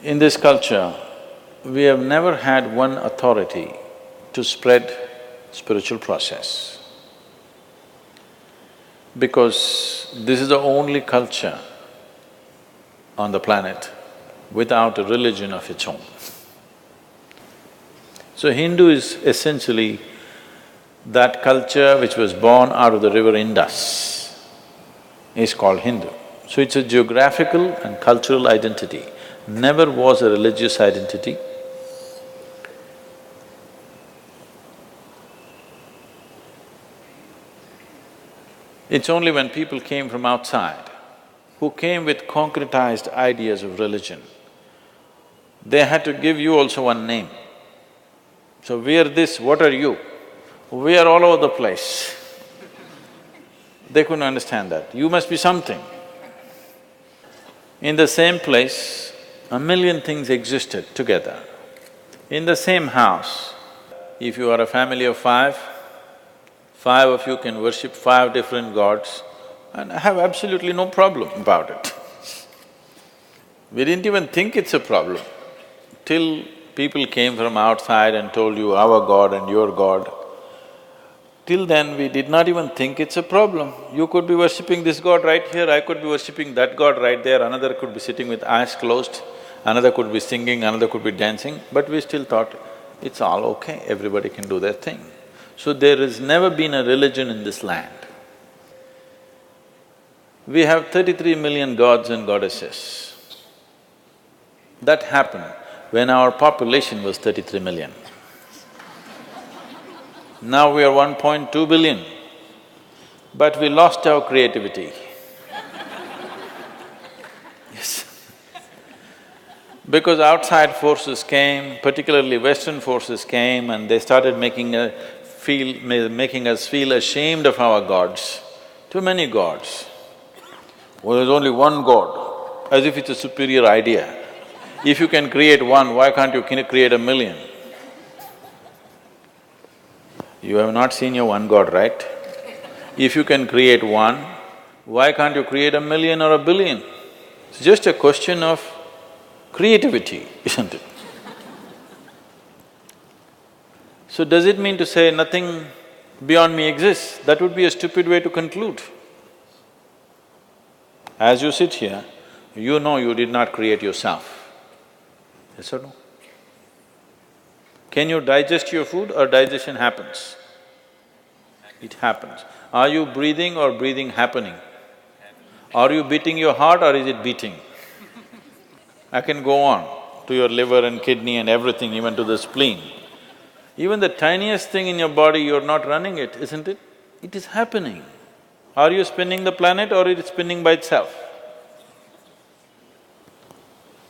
In this culture, we have never had one authority to spread spiritual process, because this is the only culture on the planet without a religion of its own. So Hindu is essentially that culture which was born out of the river Indus is called Hindu. So it's a geographical and cultural identity, never was a religious identity. It's only when people came from outside, who came with concretized ideas of religion, they had to give you also one name. So we are this, what are you? We are all over the place. They couldn't understand that, you must be something. In the same place, a million things existed together. In the same house, if you are a family of five of you can worship 5 different gods and have absolutely no problem about it. We didn't even think it's a problem till people came from outside and told you our God and your God. Till then, we did not even think it's a problem. You could be worshipping this God right here, I could be worshipping that God right there, another could be sitting with eyes closed, another could be singing, another could be dancing, but we still thought, it's all okay, everybody can do their thing. So there has never been a religion in this land. We have 33 million gods and goddesses. That happened when our population was 33 million. Now we are 1.2 billion, but we lost our creativity. Yes. Because outside forces came, particularly Western forces came and they started making us feel ashamed of our gods. Too many gods. Well, there's only one God, as if it's a superior idea. If you can create one, why can't you create a million? You have not seen your one God, right? If you can create one, why can't you create a million or a billion? It's just a question of creativity, isn't it? So does it mean to say nothing beyond me exists? That would be a stupid way to conclude. As you sit here, you know you did not create yourself. Yes or no? Can you digest your food or digestion happens? It happens. Are you breathing or breathing happening? Are you beating your heart or is it beating? I can go on to your liver and kidney and everything, even to the spleen. Even the tiniest thing in your body, you're not running it, isn't it? It is happening. Are you spinning the planet or is it spinning by itself?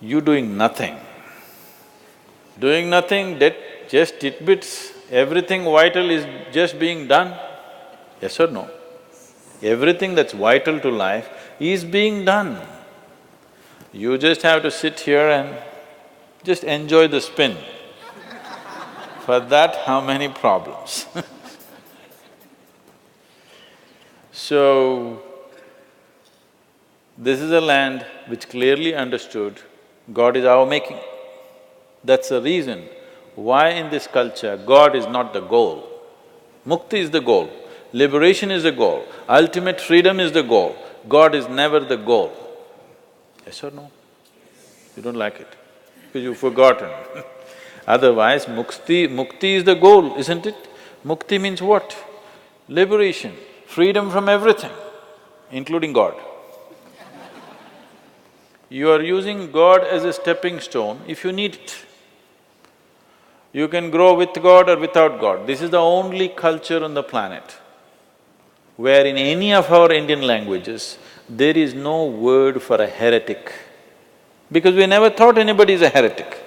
You doing nothing. Doing nothing, just tidbits, everything vital is just being done. Yes or no? Everything that's vital to life is being done. You just have to sit here and just enjoy the spin. For that, how many problems? So, this is a land which clearly understood God is our making. That's the reason why in this culture God is not the goal. Mukti is the goal, liberation is the goal, ultimate freedom is the goal. God is never the goal. Yes or no? You don't like it, because you've forgotten. Otherwise, mukti is the goal, isn't it? Mukti means what? Liberation, freedom from everything, including God. You are using God as a stepping stone if you need it. You can grow with God or without God. This is the only culture on the planet where in any of our Indian languages, there is no word for a heretic, because we never thought anybody is a heretic.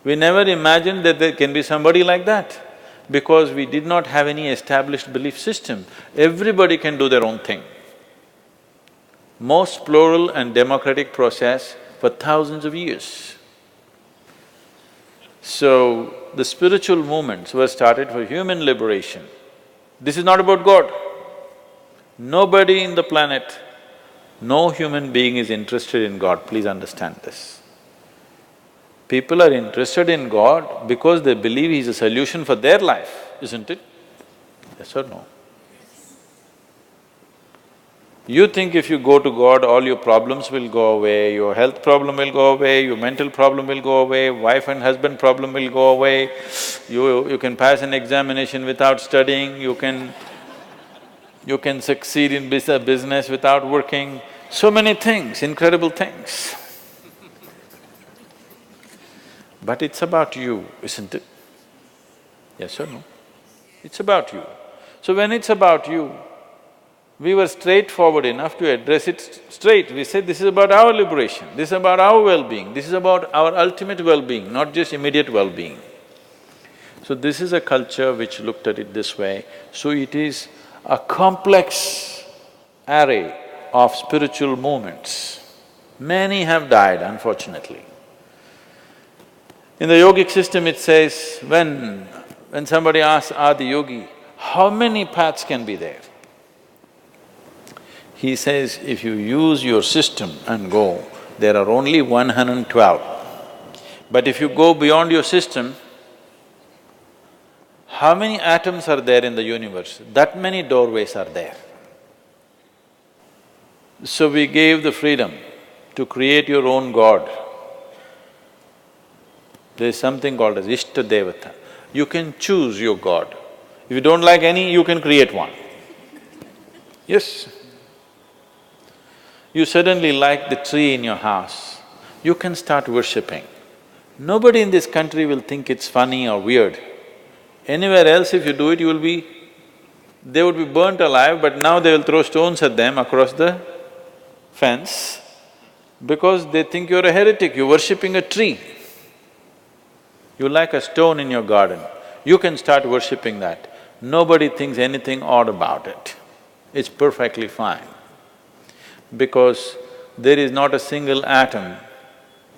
We never imagined that there can be somebody like that, because we did not have any established belief system. Everybody can do their own thing. Most plural and democratic process for thousands of years. So, the spiritual movements were started for human liberation. This is not about God. Nobody in the planet, no human being is interested in God, please understand this. People are interested in God because they believe He's a solution for their life, isn't it? Yes or no? You think if you go to God, all your problems will go away, your health problem will go away, your mental problem will go away, wife and husband problem will go away, you can pass an examination without studying, you can succeed in business without working, so many things, incredible things. But it's about you, isn't it? Yes or no? It's about you. So when it's about you, we were straightforward enough to address it straight. We said, this is about our liberation, this is about our well-being, this is about our ultimate well-being, not just immediate well-being. So this is a culture which looked at it this way. So it is a complex array of spiritual movements. Many have died, unfortunately. In the yogic system it says, when somebody asks Adi Yogi, how many paths can be there? He says, if you use your system and go, there are only 112. But if you go beyond your system, how many atoms are there in the universe? That many doorways are there. So we gave the freedom to create your own God. There is something called as Ishta Devata. You can choose your God. If you don't like any, you can create one. Yes. You suddenly like the tree in your house, you can start worshipping. Nobody in this country will think it's funny or weird. Anywhere else if you do it, they would be burnt alive, but now they will throw stones at them across the fence because they think you're a heretic, you're worshipping a tree. You like a stone in your garden, you can start worshipping that. Nobody thinks anything odd about it. It's perfectly fine. Because there is not a single atom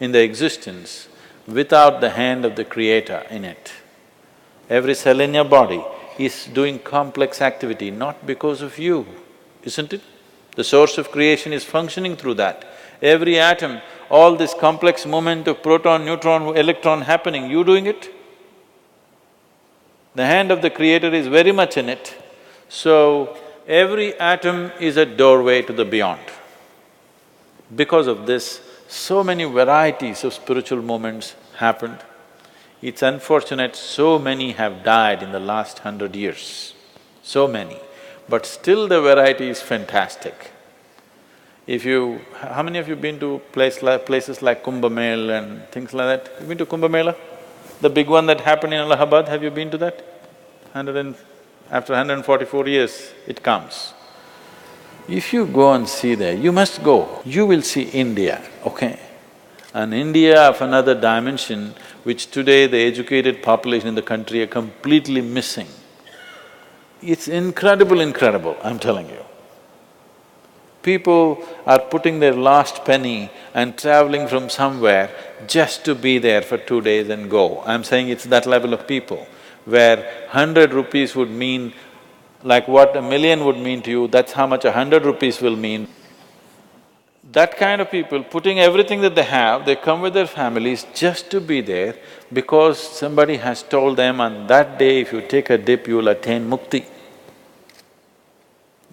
in the existence without the hand of the Creator in it. Every cell in your body is doing complex activity not because of you, isn't it? The source of creation is functioning through that. Every atom, all this complex movement of proton, neutron, electron happening, you doing it? The hand of the Creator is very much in it. So, every atom is a doorway to the beyond. Because of this, so many varieties of spiritual movements happened. It's unfortunate so many have died in the last 100 years, so many. But still the variety is fantastic. How many of you been to places like Kumbh Mela and things like that? You been to Kumbh Mela? The big one that happened in Allahabad, have you been to that? After 144 years, it comes. If you go and see there, you must go, you will see India, okay? An India of another dimension, which today the educated population in the country are completely missing. It's incredible, I'm telling you. People are putting their last penny and traveling from somewhere just to be there for 2 days and go. I'm saying it's that level of people, where 100 rupees would mean like what a million would mean to you, that's how much 100 rupees will mean. That kind of people, putting everything that they have, they come with their families just to be there because somebody has told them on that day if you take a dip, you will attain mukti.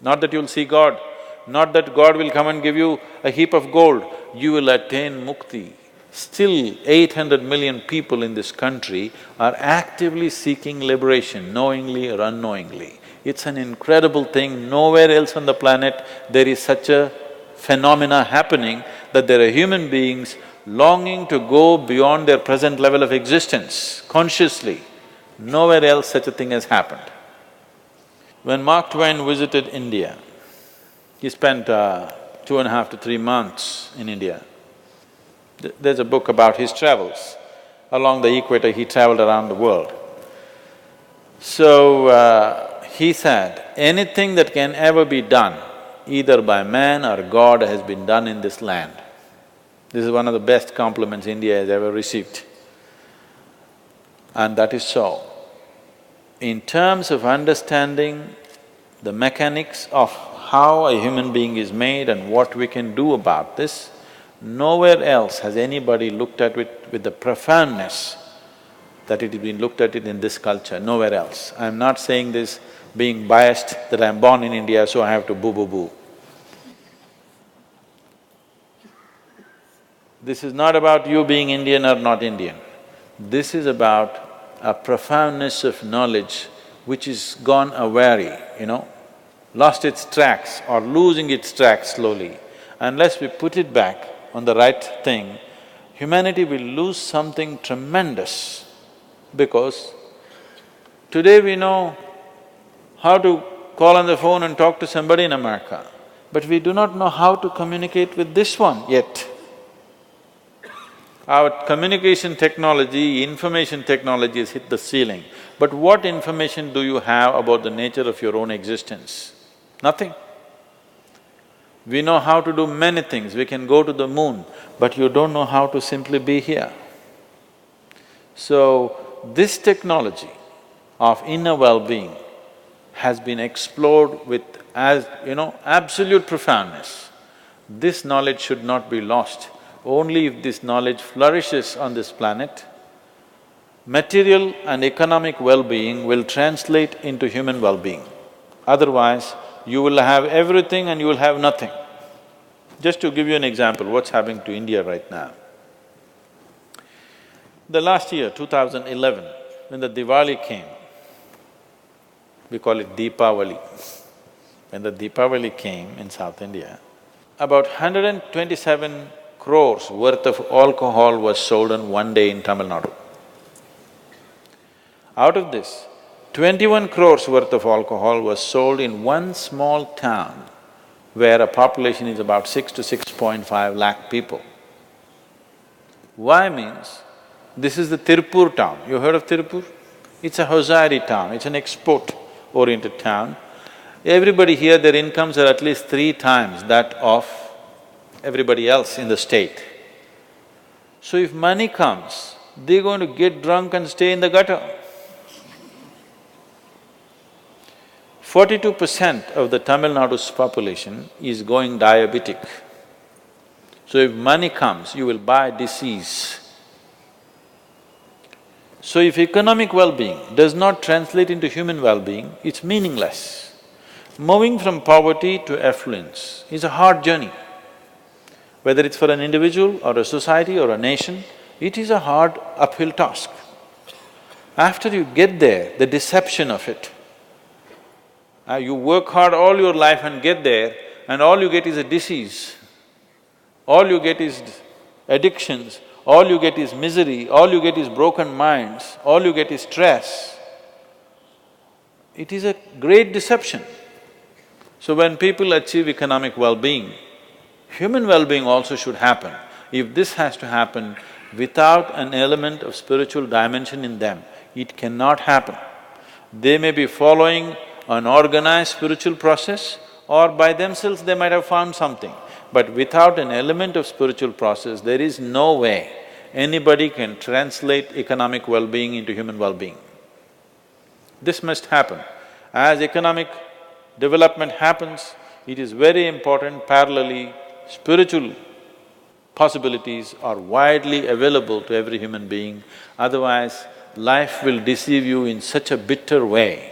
Not that you'll see God, not that God will come and give you a heap of gold, you will attain mukti. Still, 800 million people in this country are actively seeking liberation, knowingly or unknowingly. It's an incredible thing, nowhere else on the planet there is such a phenomena happening that there are human beings longing to go beyond their present level of existence consciously. Nowhere else such a thing has happened. When Mark Twain visited India, he spent 2.5 to 3 months in India. There's a book about his travels. Along the equator, he traveled around the world. So, he said, anything that can ever be done, either by man or God, has been done in this land. This is one of the best compliments India has ever received. And that is so. In terms of understanding the mechanics of how a human being is made and what we can do about this, nowhere else has anybody looked at it with the profoundness that it has been looked at it in this culture, nowhere else. I'm not saying this being biased that I'm born in India, so I have to boo. This is not about you being Indian or not Indian. This is about a profoundness of knowledge which is gone awry, lost its tracks or losing its tracks slowly. Unless we put it back on the right thing, humanity will lose something tremendous, because today we know how to call on the phone and talk to somebody in America, but we do not know how to communicate with this one yet. Our communication technology, information technology has hit the ceiling, but what information do you have about the nature of your own existence? Nothing. We know how to do many things, we can go to the moon, but you don't know how to simply be here. So, this technology of inner well-being has been explored with absolute profoundness. This knowledge should not be lost. Only if this knowledge flourishes on this planet, material and economic well-being will translate into human well-being. Otherwise, you will have everything and you will have nothing. Just to give you an example, what's happening to India right now. The last year, 2011, when the Diwali came, we call it Deepavali. When the Deepavali came in South India, about 127 crores worth of alcohol was sold on one day in Tamil Nadu. Out of this, 21 crores worth of alcohol was sold in one small town where a population is about 6 to 6.5 lakh people. Why means, this is the Tirupur town. You heard of Tirupur? It's a hosiery town, it's an export-oriented town. Everybody here, their incomes are at least 3 times that of everybody else in the state. So if money comes, they're going to get drunk and stay in the gutter. 42% of the Tamil Nadu's population is going diabetic. So if money comes, you will buy disease. So if economic well-being does not translate into human well-being, it's meaningless. Moving from poverty to affluence is a hard journey. Whether it's for an individual or a society or a nation, it is a hard uphill task. After you get there, the deception of it, you work hard all your life and get there, and all you get is a disease. All you get is addictions, all you get is misery, all you get is broken minds, all you get is stress. It is a great deception. So when people achieve economic well-being, human well-being also should happen. If this has to happen without an element of spiritual dimension in them, it cannot happen. They may be following an organized spiritual process, or by themselves they might have found something. But without an element of spiritual process, there is no way anybody can translate economic well-being into human well-being. This must happen. As economic development happens, it is very important parallelly, spiritual possibilities are widely available to every human being. Otherwise, life will deceive you in such a bitter way